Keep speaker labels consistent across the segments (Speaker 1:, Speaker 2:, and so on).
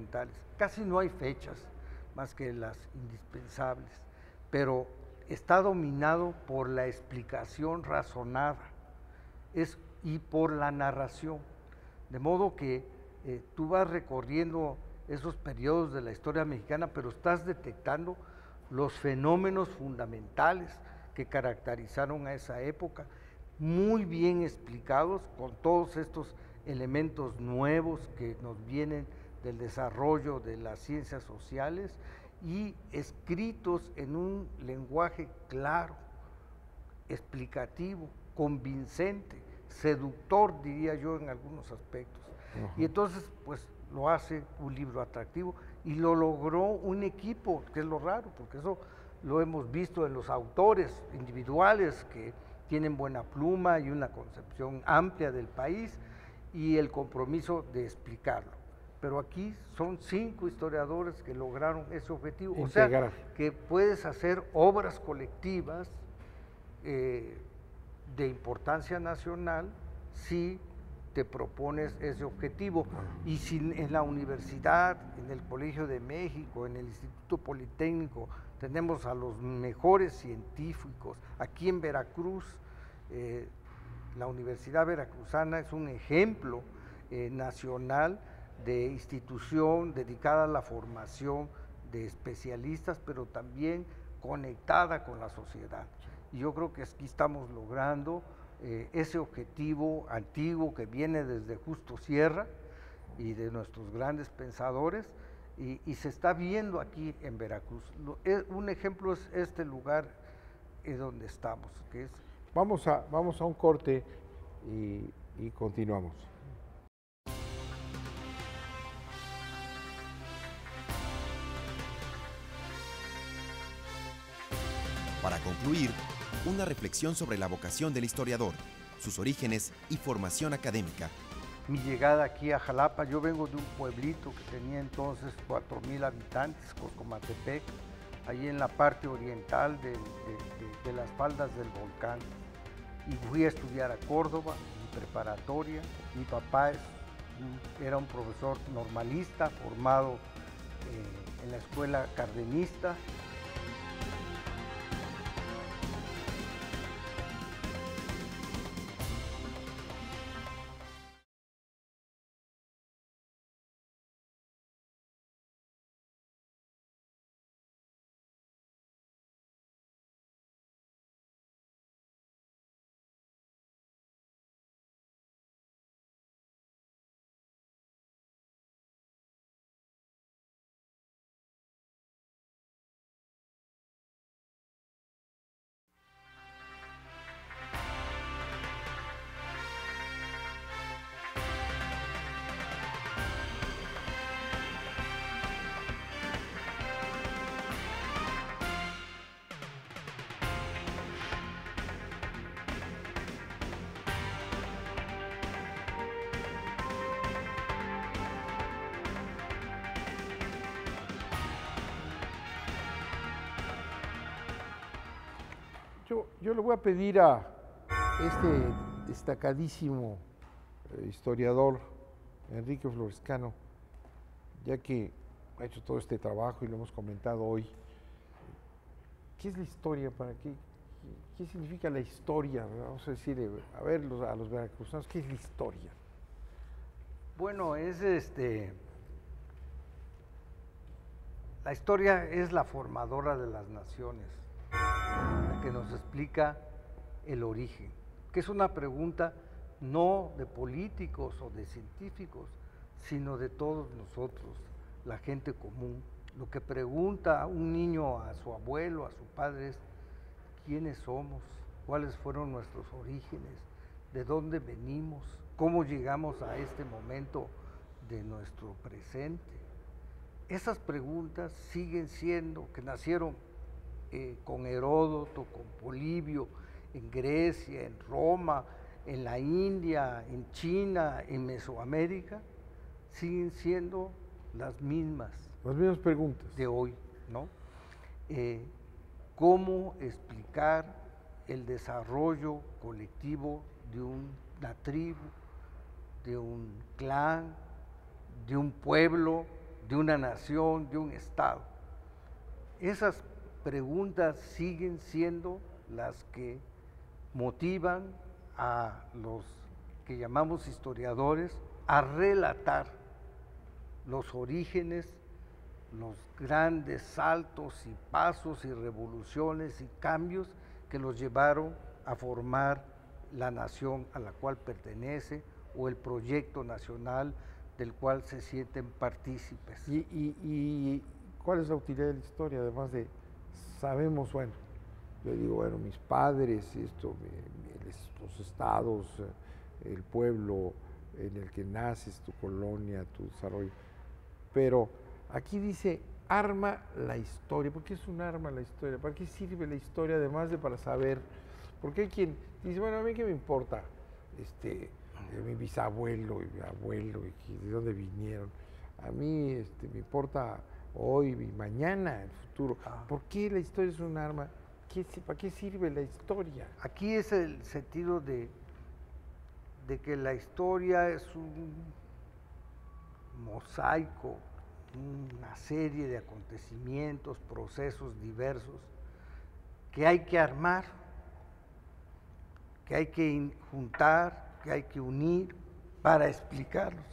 Speaker 1: fundamentales. Casi no hay fechas, más que las indispensables, pero está dominado por la explicación razonada y por la narración. De modo que tú vas recorriendo esos periodos de la historia mexicana, pero estás detectando los fenómenos fundamentales que caracterizaron a esa época, muy bien explicados con todos estos elementos nuevos que nos vienen del desarrollo de las ciencias sociales y escritos en un lenguaje claro, explicativo, convincente, seductor, diría yo, en algunos aspectos. Y entonces, pues, lo hace un libro atractivo y lo logró un equipo, que es lo raro, porque eso lo hemos visto en los autores individuales que tienen buena pluma y una concepción amplia del país y el compromiso de explicarlo. Pero aquí son 5 historiadores que lograron ese objetivo.
Speaker 2: Integrar.
Speaker 1: O sea, que puedes hacer obras colectivas de importancia nacional si te propones ese objetivo. Y si en la universidad, en el Colegio de México, en el Instituto Politécnico, tenemos a los mejores científicos, aquí en Veracruz, la Universidad Veracruzana es un ejemplo nacional de institución dedicada a la formación de especialistas, pero también conectada con la sociedad. Y yo creo que aquí estamos logrando ese objetivo antiguo que viene desde Justo Sierra y de nuestros grandes pensadores, y se está viendo aquí en Veracruz. Un ejemplo es este lugar donde estamos, que es...
Speaker 2: Vamos a un corte y continuamos.
Speaker 3: Para concluir, una reflexión sobre la vocación del historiador, sus orígenes y formación académica.
Speaker 1: Mi llegada aquí a Jalapa, yo vengo de un pueblito que tenía entonces 4,000 habitantes, Coscomatepec, ahí en la parte oriental de las faldas del volcán. Y fui a estudiar a Córdoba, en preparatoria. Mi papá era un profesor normalista, formado en la escuela cardenista.
Speaker 2: Yo le voy a pedir a este destacadísimo historiador, Enrique Florescano, ya que ha hecho todo este trabajo y lo hemos comentado hoy, ¿qué es la historia? ¿Qué significa la historia? Vamos a decir, a ver, a los veracruzanos, ¿qué es la historia?
Speaker 1: Bueno, la historia es la formadora de las naciones, la que nos explica el origen, que es una pregunta no de políticos o de científicos, sino de todos nosotros, la gente común. Lo que pregunta un niño a su abuelo, a su padre, es ¿quiénes somos? ¿Cuáles fueron nuestros orígenes? ¿De dónde venimos? ¿Cómo llegamos a este momento de nuestro presente? Esas preguntas siguen siendo, que nacieron con Heródoto, con Polibio, en Grecia, en Roma, en la India, en China, en Mesoamérica, siguen siendo las mismas.
Speaker 2: Las mismas preguntas.
Speaker 1: De hoy, ¿no? ¿Cómo explicar el desarrollo colectivo de una tribu, de un clan, de un pueblo, de una nación, de un Estado. Esas preguntas siguen siendo las que motivan a los que llamamos historiadores a relatar los orígenes, los grandes saltos y pasos y revoluciones y cambios que los llevaron a formar la nación a la cual pertenece o el proyecto nacional del cual se sienten partícipes.
Speaker 2: ¿Y cuál es la utilidad de la historia? Además de, sabemos, bueno, yo digo, bueno, mis padres, los estados, el pueblo en el que naces, tu colonia, tu desarrollo, pero aquí dice, arma la historia. ¿Por qué es un arma la historia? ¿Para qué sirve la historia además de para saber? Porque hay quien dice, bueno, a mí qué me importa mi bisabuelo y mi abuelo y de dónde vinieron. A mí me importa hoy y mañana, el futuro. ¿Por qué la historia es un arma? ¿Para qué sirve la historia?
Speaker 1: Aquí es el sentido de que la historia es un mosaico, una serie de acontecimientos, procesos diversos que hay que armar, que hay que juntar, que hay que unir para explicarlos.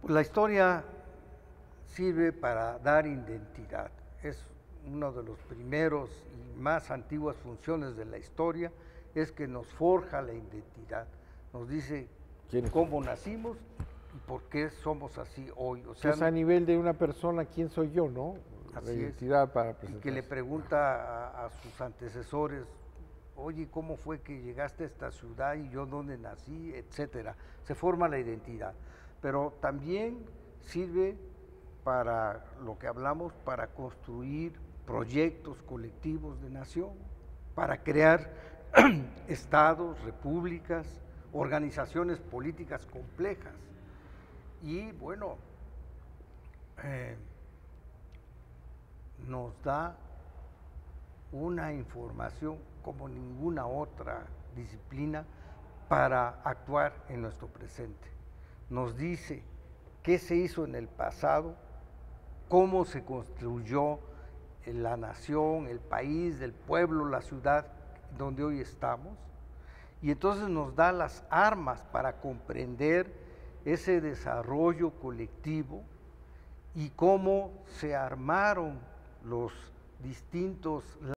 Speaker 1: Pues la historia sirve para dar identidad. Es uno de los primeros y más antiguas funciones de la historia, es que nos forja la identidad, nos dice cómo nacimos y por qué somos así hoy.
Speaker 2: O sea, es a nivel de una persona, ¿quién soy yo, no?
Speaker 1: Así
Speaker 2: la identidad para presentarse.
Speaker 1: Y que le pregunta a sus antecesores, oye, ¿cómo fue que llegaste a esta ciudad y yo dónde nací, etcétera? Se forma la identidad, pero también sirve para lo que hablamos, para construir proyectos colectivos de nación, para crear estados, repúblicas, organizaciones políticas complejas. Y bueno, nos da una información como ninguna otra disciplina para actuar en nuestro presente. Nos dice qué se hizo en el pasado, cómo se construyó la nación, el país, el pueblo, la ciudad donde hoy estamos, y entonces nos da las armas para comprender ese desarrollo colectivo y cómo se armaron los distintos